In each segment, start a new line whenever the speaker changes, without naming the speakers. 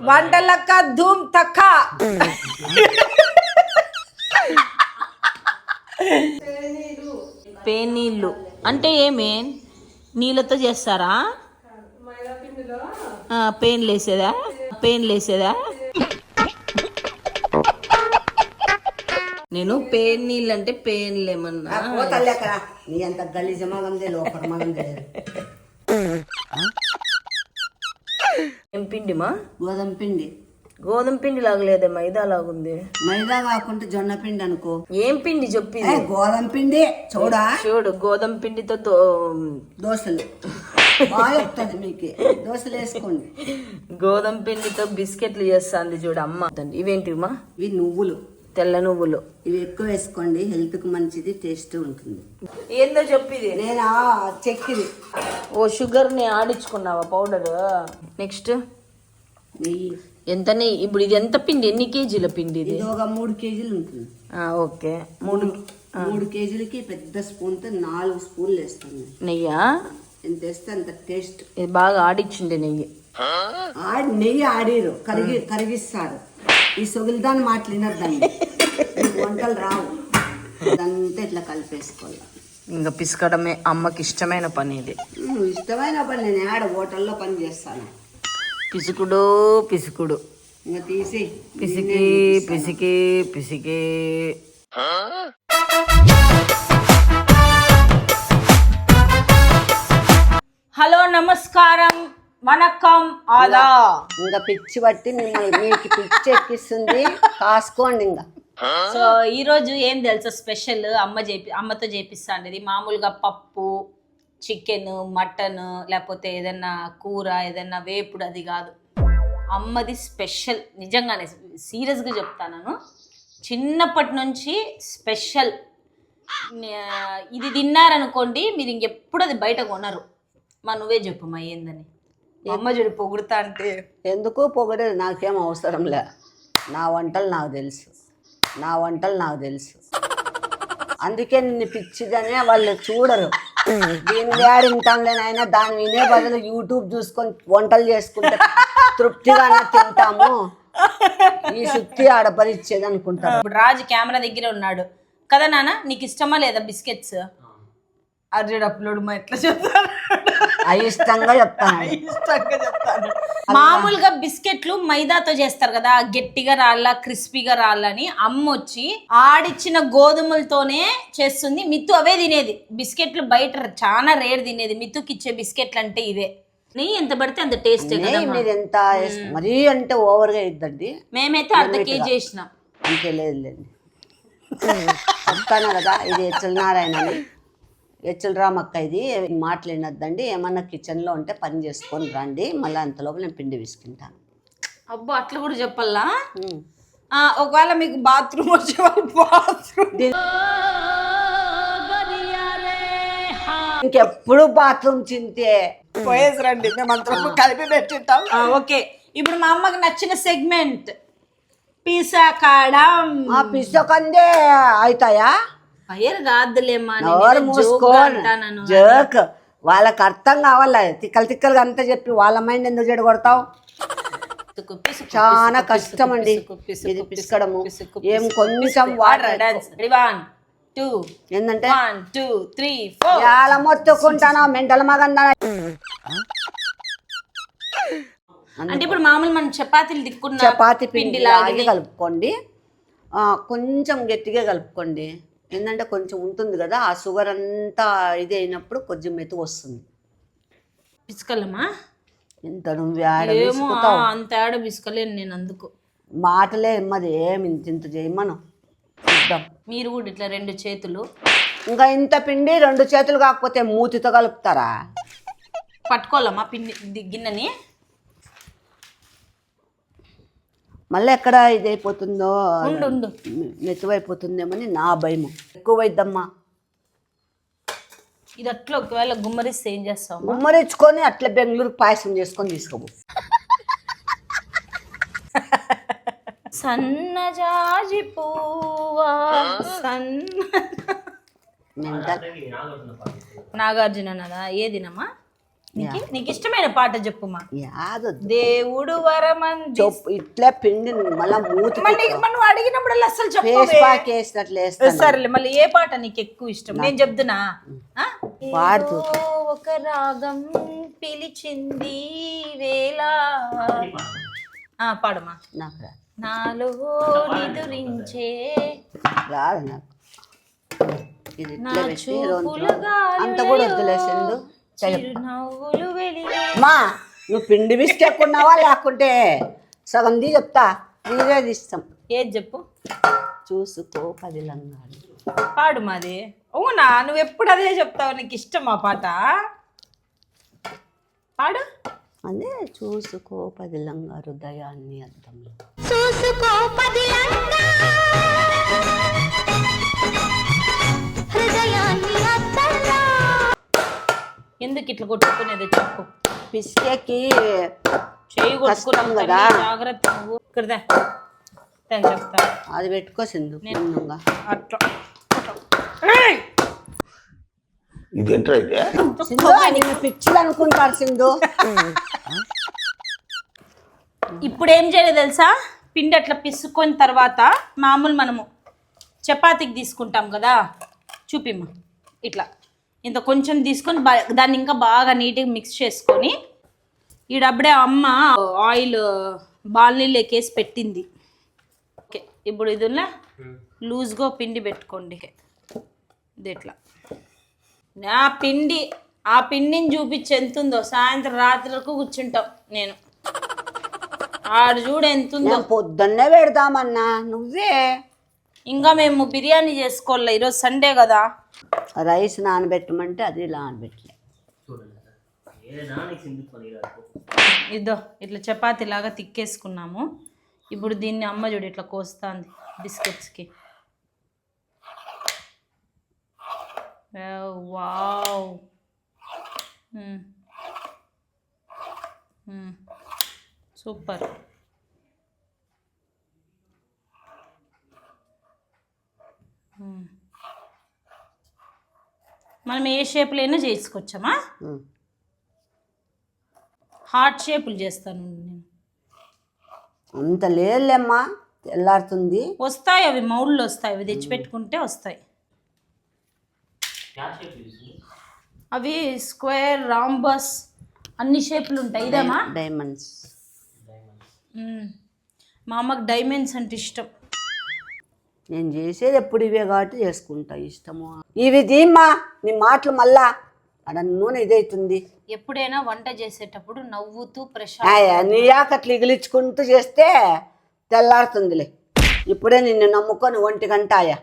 వంటలక్క ధూమ్ తక్క. పేనీళ్ళు అంటే ఏమే నీళ్ళతో చేస్తారా? పేన్లు వేసేదా? నేను పేన్ నీళ్ళు అంటే పేన్లు ఏమన్నా
నీ అంత గలీజ మగందే లోపల మగందే.
ఏం పిండిమా?
గోధుమ పిండి
లాగలేదే, మైదా లాగుంది.
మైదా కాకుండా జొన్న పిండి అనుకో.
ఏం పిండి చెప్పి?
గోధుమ పిండి.
చూడు గోధుమ పిండితో
దోశలు బాగా చెప్తాది మీకు. దోశలు వేసుకోండి.
గోధుమ పిండితో బిస్కెట్లు చేస్తాంది చూడు అమ్మ. ఇవేంటిమా?
ఇవి నువ్వులు,
తెల్ల నువ్వులు.
ఇవి ఎక్కువ వేసుకోండి, హెల్త్ కు మంచిది, టేస్ట్ ఉంటుంది.
ఏందో చెప్పిది?
నేను చెక్కిది.
ఓ షుగర్ ని ఆడించుకున్నావా పౌడర్? నెక్స్ట్
నెయ్యి.
ఎంత నెయ్యి? ఇప్పుడు ఇది ఎంత పిండి? ఎన్ని కేజీల పిండి ఇది?
ఒక 3 కేజీలు ఉంటుంది.
ఓకే.
3 కేజీలకి పెద్ద స్పూన్ తో 4 స్పూన్లు వేస్తాను
నెయ్యా.
ఎంత వేస్తే అంత టేస్ట్.
ఇది బాగా ఆడిచ్చిండే నెయ్యి.
నెయ్యి ఆడిరు, కరిగిస్తారు. ఈ సొగిలిదాన్ని మాట్లాడినద్దండి, వంటలు రావు. అదంతా ఇట్లా కలిపేసుకోవాలి.
ఇంకా పిసకడమే అమ్మకి ఇష్టమైన పని ఇది.
ఇష్టమైన పని. నేను ఆడ హోటల్లో పని చేస్తాను.
పిసుకుడు
ఇంకా తీసి
పిసికి. హలో, నమస్కారం, వనక్కం, ఆదా.
ఇంకా పిచ్చి పట్టి మీకు పిచ్చి ఎక్కిస్తుంది, కాసుకోండి ఇంకా.
సో ఈరోజు ఏం తెలుసా స్పెషల్? అమ్మతో చేపిస్తా అండి. మామూలుగా పప్పు, చికెన్, మటన్, లేకపోతే ఏదన్నా కూర, ఏదన్నా వేపుడు, అది కాదు. అమ్మది స్పెషల్. నిజంగానే సీరియస్గా చెప్తాను. చిన్నప్పటి నుంచి స్పెషల్. ఇది తిన్నారనుకోండి మీరు ఇంకెప్పుడు అది బయట కొనరు. నువ్వే చెప్పమ్మా ఏందని. అమ్మ చూడు పొగుడుతా అంటే.
ఎందుకు పొగడేది? నాకేం అవసరం లే. నా వంటలు నాకు తెలుసు. అందుకే నిన్ను పిచ్చిదనే వాళ్ళు చూడరు. దీని తింటాంలేనైనా దాన్ని వినే బదులు యూట్యూబ్ చూసుకొని వంటలు చేసుకుంటే తృప్తిగా తింటాము. ఈ సుత్తి ఆడపరిచ్చేది అనుకుంటారు.
ఇప్పుడు రాజు కెమెరా దగ్గర ఉన్నాడు కదా నాన్న, నీకు ఇష్టమా లేదా బిస్కెట్స్? అర్జుడు అప్లోడ్ మా ఎట్లా చెప్తాను,
అయిష్టంగా చెప్తాను.
మామూలుగా బిస్కెట్లు మైదాతో చేస్తారు కదా, గట్టిగా రాళ్ళ, క్రిస్పీగా రాళ్ళని. అమ్మ వచ్చి ఆడిచ్చిన గోధుమలతోనే చేస్తుంది. మిత్తు అవే తినేది. బిస్కెట్లు బయట చాలా రేర్ తినేది. మిత్తుకి ఇచ్చే బిస్కెట్లు అంటే ఇవే. నెయ్యి ఎంత పడితే అంత టేస్ట్.
మీరు ఎంత మరీ అంటే ఓవర్గా ఇద్దండి.
మేమైతే ½ కేజీ చేసినాం.
అంతే లేదులేండి. చెప్తాను కదా, ఇది హెచ్ఎల్ నారాయణ అని, హెచ్ఎల్ రామక్క. ఇది మాట్లాడినద్దండి. ఏమన్నా కిచెన్లో ఉంటే పని చేసుకొని రండి, మళ్ళీ అంతలోపు నేను పిండి విసుకుంటాను.
అబ్బో, అట్లా కూడా చెప్పాలా? ఒకవేళ మీకు బాత్రూమ్ వచ్చేవాళ్ళు బాత్రూమ్,
ఇంకెప్పుడు బాత్రూమ్ చింతే
పోయేసి రండి, మేము అంతవరకు కలిపి పెట్టింటాం. ఓకే, ఇప్పుడు మా అమ్మకి నచ్చిన సెగ్మెంట్ పిసకడం.
పిసకందే అవుతాయా?
ఫైర్ కాదులేమ్మా,
జోక్. వాళ్ళకి అర్థం కావాలి. తిక్కలుగా అంతా చెప్పి వాళ్ళ మైండ్ ఎందుకు చెడు కొడతావు? చాలా కష్టం అండి ఇది పిసకడము. ఏం కొంచెం వాటర్.
1 2
ఏంటంటే
1 2 3 4
చాలా మొత్తుకుంటానా మెంటల్ మగందా.
అంటే ఇప్పుడు మామూలు మనం
చపాతీ పిండి లాగి కలుపుకోండి. కొంచెం గట్టిగా కలుపుకోండి. ఏంటంటే కొంచెం ఉంటుంది కదా, ఆ షుగర్ అంతా ఇది అయినప్పుడు కొంచెం మెతుకు వస్తుంది.
పిసుకలమా?
ఇంత నువ్వు
అంత ఆడ పిసుకలేను నేను. అందుకు
మాటలే ఎమ్మది. ఏమి ఇంత చేయమను చూద్దాం.
మీరు కూడా ఇట్లా 2 చేతులు,
ఇంకా ఇంత పిండి 2 చేతులు కాకపోతే మూతితో కలుపుతారా?
పట్టుకోవాలమ్మా పిండి గిన్నెని.
మళ్ళీ ఎక్కడ ఇదైపోతుందో, మెతువైపోతుందేమని నా భయము. ఎక్కువైద్దమ్మా.
ఇది అట్లా ఒకవేళ గుమ్మరిస్తే ఏం చేస్తావు?
గుమ్మరించుకొని అట్లా బెంగళూరు పాయసం చేసుకొని తీసుకోబో.
సన్నజాజి పువ్వా నాగార్జున ఏదినమ్మా? నీకు ఇష్టమైన పాట చెప్పుమా.
యాదొద్దు
దేవుడు వరమంది.
చెప్పు ఇట్లా పిండి మళ్ళా మూతి
మనం అడిగినప్పుడు అసలు
ఫేస్ ప్యాక్ వేసినట్లు వేస్తాను.
సరేలే, మళ్ళీ ఏ పాట నీకు ఎక్కువ ఇష్టం నేను చెప్తున్నా.
పాడుతూ
ఒక రాగం పిలిచింది వేళ. పాడమా.
నాకు రాదు.
నాలో నిదురించే
రాదు నాకు. ఇది
నా
ఇట్లా పెట్టి
చూపులుగా
అంత కూడా వద్దులేసిండు.
చిరునవ్వులు వెలిగే.
మా నువ్వు పిండి బిస్కెక్కున్నావా లేకుంటే సగం ది చెప్తా నీరేది ఇష్టం.
ఏది చెప్పు.
చూసుకో 10 లంగాలు.
పాడు మాది. అవునా, నువ్వు ఎప్పుడు అదే చెప్తావు. నీకు ఇష్టం ఆ పాట. పాడు.
అదే చూసుకో 10 లంగా హృదయాన్ని అర్థంలో.
చూసుకో 10 లంగా హృదయాన్ని అద్దంలో.
ఎందుకు ఇట్లా కొట్టుకునేది చెప్పు.
పిసికేకి
చేయి కొట్టుకున్నాం
కష్టం కదా.
జాగ్రత్త. నువ్వు ఇక్కడ చెప్తా.
అది పెట్టుకో సింధు ముందుగా.
అట్లా
ఇదేంట్రా ఇదే?
సింధు నిన్ను పిచ్చిది అనుకుంటారు సింధు.
ఇప్పుడు ఏం చేయాలి తెలుసా, పిండి అట్లా పిసుకొని తర్వాత మామూలు మనము చపాతీకి తీసుకుంటాం కదా, చూపిమ్మా. ఇట్లా ఇంత కొంచెం తీసుకొని దాన్ని ఇంకా బాగా నీట్గా మిక్స్ చేసుకొని ఈడప్పుడే అమ్మ ఆయిల్ బాల్నీళ్ళకి వేసి పెట్టింది. ఓకే, ఇప్పుడు ఇది లూజ్గా పిండి పెట్టుకోండి. ఇది ఇట్లా ఆ పిండిని చూపించి ఎంత ఉందో. సాయంత్రం రాత్రి వరకు కూర్చుంటాం. నేను ఆడు చూడు ఎంత ఉందో.
పొద్దున్నే పెడదామన్నా నువ్వే.
ఇంకా మేము బిర్యానీ చేసుకోవాలి, ఈరోజు సండే కదా.
రైస్ నానబెట్టమంటే అది నానబెట్టలే.
ఇదో ఇట్లా చపాతీ లాగా తిక్కేసుకున్నాము. ఇప్పుడు దీన్ని అమ్మ చూడు ఇట్లా కోస్తుంది బిస్కెట్స్కి. Wow, super. మనం ఏ షేప్లో అయినా చేసుకోవచ్చమ్మా. హార్ట్ షేపులు చేస్తాను నేను.
అంత లేదులేమ్మా, తెల్లారుతుంది.
వస్తాయి అవి, మౌళ్ళు వస్తాయి. అవి తెచ్చిపెట్టుకుంటే వస్తాయి. అవి స్క్వేర్, రాంబస్ అన్ని షేపులు ఉంటాయి. ఇదేమా
డైమండ్స్.
మా అమ్మకి డైమండ్స్ అంటే ఇష్టం.
నేను చేసేది ఎప్పుడు ఇవే కాబట్టి చేసుకుంటా. ఇష్టము ఇవి దీమ్మా. నీ మాటలు మళ్ళా అడ నూనె ఇదవుతుంది.
ఎప్పుడైనా వంట చేసేటప్పుడు నవ్వుతూ
నీ ఆకట్లు ఇగిలించుకుంటూ చేస్తే తెల్లారుతుందిలే. ఇప్పుడే నిన్ను నమ్ముకొని 1 గంట ఆయా.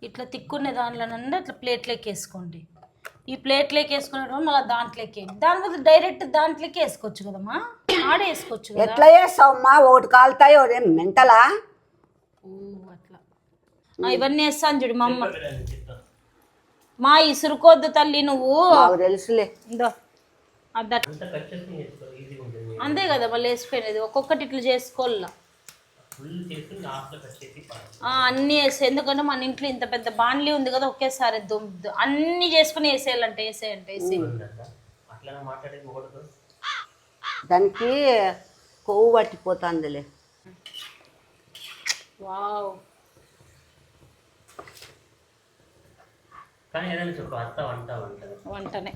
ఇట్లా తిక్కునే దాంట్లోనన్నా ఇట్లా ప్లేట్లోకి వేసుకోండి. ఈ ప్లేట్లోకి వేసుకునేటప్పుడు మళ్ళీ దాంట్లోకి, దాని బదులు డైరెక్ట్ దాంట్లోకి వేసుకోవచ్చు కదమ్మా. ఆడే వేసుకోవచ్చు కదా.
ఎట్లా చేస్తావమ్మా? 1 కాలుతాయి, 1 మెంటలా.
అట్లా ఇవన్నీ వేస్తాను చూడు మా అమ్మ. మా ఇసురుకోద్దు తల్లి నువ్వు.
నాకు తెలుసులే.
ఇందో అంతే కదా, మళ్ళీ వేసిపోయినది. ఒక్కొక్కటి ఇట్లా చేసుకోవాల. అన్నీ వేసే, ఎందుకంటే మన ఇంట్లో ఇంత పెద్ద బాండ్లీ ఉంది కదా, ఒకేసారి అన్ని చేసుకుని వేసేయాలంటే వేసి
దానికి కొవ్వు పట్టిపోతుందిలే.
వావ్. వంటనే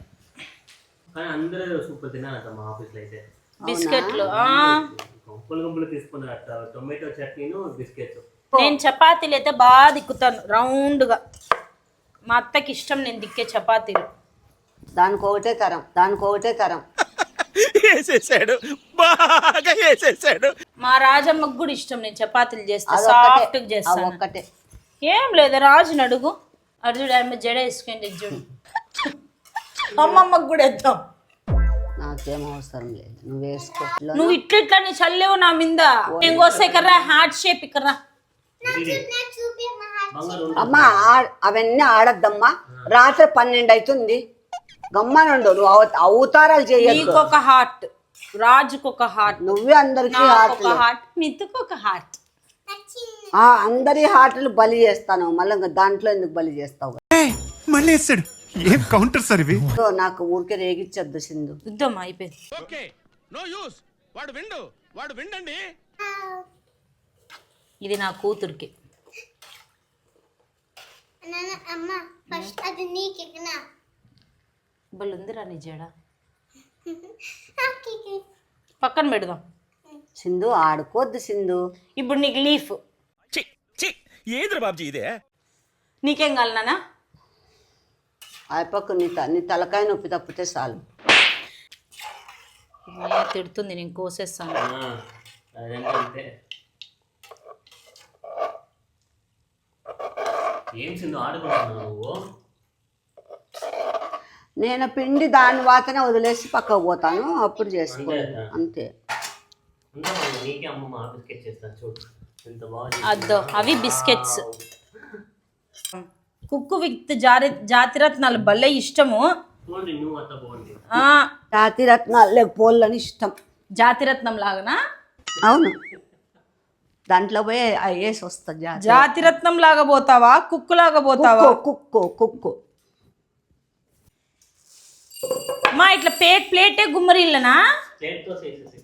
బిస్కెట్లు. నేను చపాతీలు అయితే బాగా దిక్కుతాను రౌండ్గా. మా అత్తకి ఇష్టం నేను దిక్కే చపాతీలు.
దానికి ఒకటే తరం.
వేసేసాడు, బాగా వేసేసాడు.
మా రాజమ్మకు కూడా ఇష్టం నేను చపాతీలు చేస్తా, సాఫ్ట్గా చేస్తాను.
ఒక్కటే
ఏం లేదు, రాజుని అడుగు. అర్జుడు ఆమె జడ వేసుకోండి చూడు. అమ్మమ్మకు కూడా వేద్దాం.
నాకేం అవసరం లేదు, నువ్వు వేసుకో.
నువ్వు ఇట్లా నీ చల్లేవు నా మీద. ఇంకోసే కర్రా హార్ట్ షేప్ ఇక్కర్రా.
అమ్మా అవన్నీ ఆడద్దమ్మా. రాత్రి 12 అవుతుంది. గమ్మనుండు. నువ్వు అవతారాలు చేయొద్దు.
నీకొక హార్ట్, రాజుకొక హార్ట్,
నువ్వే అందరికి
హార్ట్, మిత్తుకొక హార్ట్.
అందరి హార్ట్లు బలి చేస్తాను. మళ్ళీ దాంట్లో ఎందుకు బలి చేస్తావు?
మళ్ళీ వేస్తాడు,
ఏం కౌంటర్ సార్ ఇవి?
నాకు ఊరికే రేగిచ్చొద్దు సింధు.
యుద్ధమ్మా అయిపోయింది.
ఓకే నో యూస్ వాడు విండండి.
ఇది నా కూతురికి.
అమ్మ ఫస్ట్ అది నీకెక్కనా
బలుందిరా నీ జడ. పక్కన పెడదాం.
సింధు ఆడుకోవద్దు సింధు.
ఇప్పుడు నీకు లీఫ్.
ఏదిరా బాబుజీ ఇదే?
నీకేం కావాలన్నా?
అయిపోకు నీ తలకాయ నొప్పి తప్పితే చాలు.
తిడుతుంది, నేను కోసేస్తాను.
అదేంటంటే ఏం సింధు ఆడుకుంటున్నావు నువ్వు?
నేను పిండి దాని వాతనే వదిలేసి పక్కకు పోతాను, అప్పుడు చేసుకో అంతే.
నీకే అమ్మ బిస్కెట్ చేస్తాను చూడు ఎంత బాగా.
అద్దో అవి బిస్కెట్స్. కుక్కు విత్ జాతిరత్నాలు భలే ఇష్టము.
చూడండి నువ్వు అంత బాగుంది.
జాతి రత్నాలు పోళ్ళని ఇష్టం.
జాతిరత్నం లాగానా?
అవును, దాంట్లో పోయి వేసి వస్తుంది.
జాతిరత్నం లాగా పోతావా, కుక్కు లాగా పోతావా?
కుక్కు
మా ఇట్లా ప్లేటే గుమ్మరిల్లనా?
ప్లేట్తో చేసేసి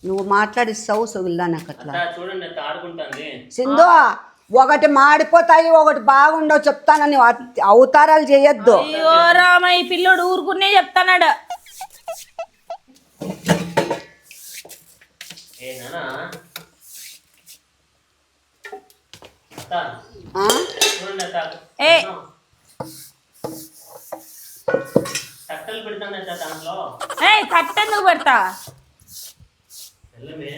నువ్వు మాట్లాడిస్తావు సొగిల్లా నాకు అట్లా.
చూడండి ఎంత ఆడుకుంటాంది
సింధు. ఒకటి మాడిపోతాయి, ఒకటి బాగుండవు చెప్తానని అవతారాలు చేయొద్దు.
అయ్యో రామయ్య పిల్లోడు ఊరుకునే చెప్తానాడు.
ఆ?
చూడండి
ఏ
టక్కలు పెడతాను దాంట్లో.
కట్టెందుకు పెడతా?
వెళ్ళమే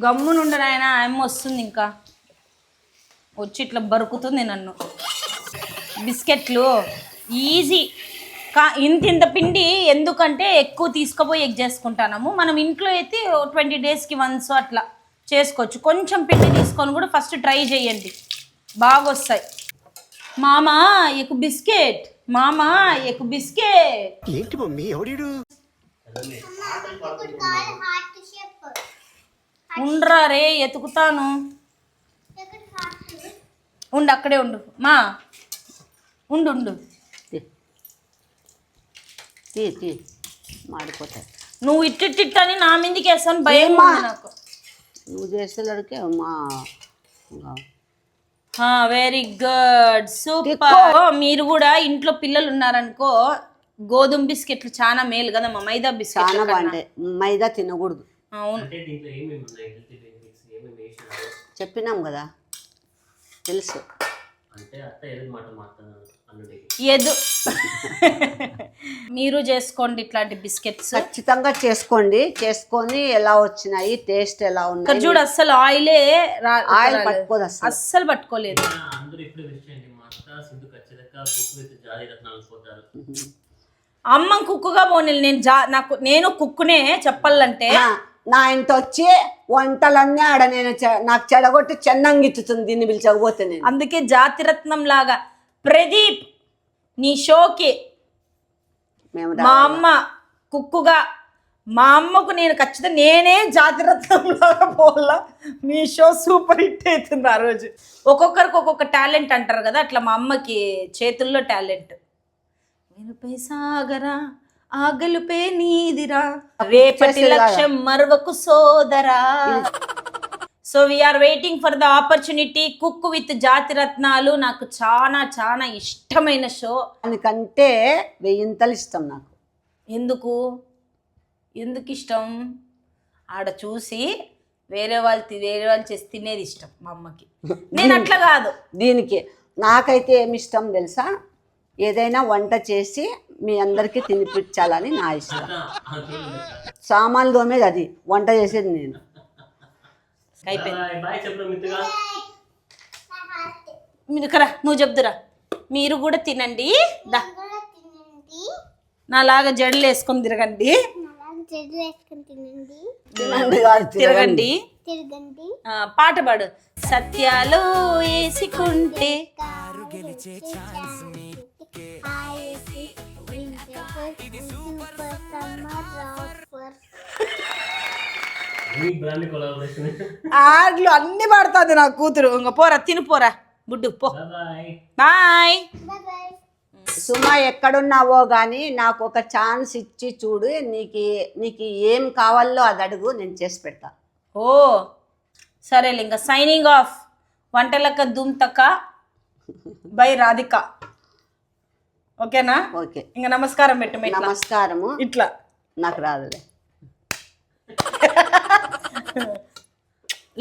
గమ్మునుండ నాయన, అమ్మ వస్తుంది. ఇంకా వచ్చి ఇట్లా బరుకుతుంది నన్ను. బిస్కెట్లు ఈజీ. ఇంత పిండి ఎందుకంటే ఎక్కువ తీసుకుపోయి ఎగ్ చేసుకుంటాము. మనం ఇంట్లో అయితే 20 డేస్కి వన్స్ అట్లా చేసుకోవచ్చు. కొంచెం పిండి తీసుకొని కూడా ఫస్ట్ ట్రై చేయండి, బాగా వస్తాయి. మామా ఎక్ బిస్కెట్, మామా ఎక్ బిస్కెట్.
ఏంటి మమ్మీ ఎవడీడు?
ఉండ్రా రే ఎతుకుతాను. ఉండు అక్కడే ఉండు మా. ఉండు
తీ మాడిపోతాయి.
నువ్వు ఇట్టిట్టని నా మీదకి వేస్తాను, భయం ఉంది నాకు.
నువ్వు చేసేలాడికే మా
వెరీ గుడ్ సూపర్. మీరు కూడా ఇంట్లో పిల్లలు ఉన్నారనుకో, గోధుమ బిస్కెట్లు చాలా మేలు కదా మా మైదా బిస్కెట్.
చాలా బాగుంటాయి. మైదా తినకూడదు.
అవును,
అంటే దీంట్లో ఏమేమి ఉన్నాయి, హెల్తీ బెనిఫిట్స్ ఏమేమి వేసినారు
చెప్పినాం కదా, తెలుసు.
అంటే అత్త ఏది మాట మాట్లాడుతున్నాను అల్లుడికి.
ఎదు మీరు చేసుకోండి ఇట్లాంటి బిస్కెట్స్.
ఖచ్చితంగా చేసుకొని ఎలా వచ్చినాయి, టేస్ట్ ఎలా ఉన్నాయి.
చూడు అస్సలు ఆయిల్
పట్టుకోదు,
అస్సలు పట్టుకోలేదు.
అందరూ ఇప్పుడు విషయం మా అత్త సింధు ఖచ్చితంగా కుక్ విత్ జాతిరత్నాలు పోతారు.
అమ్మ కుక్కుగా పోనీ. నేను కుక్కునే చెప్పాలంటే.
నా ఇంట వచ్చి వంటలన్నీ ఆడ నేను నాకు చెడగొట్టి చెన్నంగిచ్చుతుంది దీన్ని పిలిచకపోతే నేను.
అందుకే జాతిరత్నం లాగా ప్రదీప్ నీ షోకి మా అమ్మ కుక్కుగా, మా అమ్మకు నేను ఖచ్చితంగా నేనే జాతిరత్నం లాగా పోలా. మీ షో సూపర్ హిట్ అవుతుంది ఆ రోజు. ఒక్కొక్కరికి ఒక్కొక్క టాలెంట్ అంటారు కదా, అట్లా మా అమ్మకి చేతుల్లో టాలెంట్. వెనుపై సాగరా ఆగలుపే నీదిరా, రేపటి లక్ష్యం మరవకు సోదరా. So we're waiting for the opportunity. Cook with Jathiratnalu నాకు చాలా చాలా ఇష్టమైన షో.
దానికంటే 1000 ఇష్టం నాకు.
ఎందుకు ఇష్టం? ఆడ చూసి వేరే వాళ్ళు చేసి తినేది ఇష్టం మా అమ్మకి. నేను అట్లా కాదు.
దీనికి నాకైతే ఏమి ఇష్టం తెలుసా, ఏదైనా వంట చేసి మీ అందరికీ తినిపించాలని నా ఇష్టం. సామాన్లు తోమేది అది, వంట చేసేది నేను.
బాయ్ చెప్పు మిత్రుగా.
నువ్వు చెప్దురా. మీరు కూడా తినండి, నాలాగా జడలు వేసుకొని తిరగండి. తిరగండి. పాట పాడు. సత్యాలు వేసుకుంటే
అన్ని బ్రాండ్ కొలాబరేషన్.
ఆడ్లు అన్ని పడుతుంది నా కూతురు. ఇంక పోరా తినిపోరా బుడ్డు పో.
Bye.
Bye.
Bye bye.
Suma ఎక్కడున్నావో కానీ నాకు ఒక ఛాన్స్ ఇచ్చి చూడు, నీకు ఏం కావాలో అది అడుగు, నేను చేసి పెడతా.
ఓ సరేలే, ఇంకా signing off. Vantalakka దుమ్తక్క by Radhika. ఓకేనా?
ఓకే,
ఇంకా నమస్కారం పెట్టు.
నమస్కారము.
ఇట్లా
నాకు రాదులే.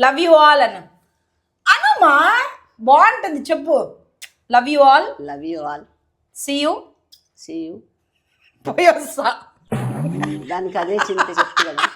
లవ్ యూ ఆల్ అనుమా, బాగుంటుంది చెప్పు. Love you all.
Love you all.
See you.
See you.
పోయి వస్తా.
దానికి అదే చింత చెప్తు కదా.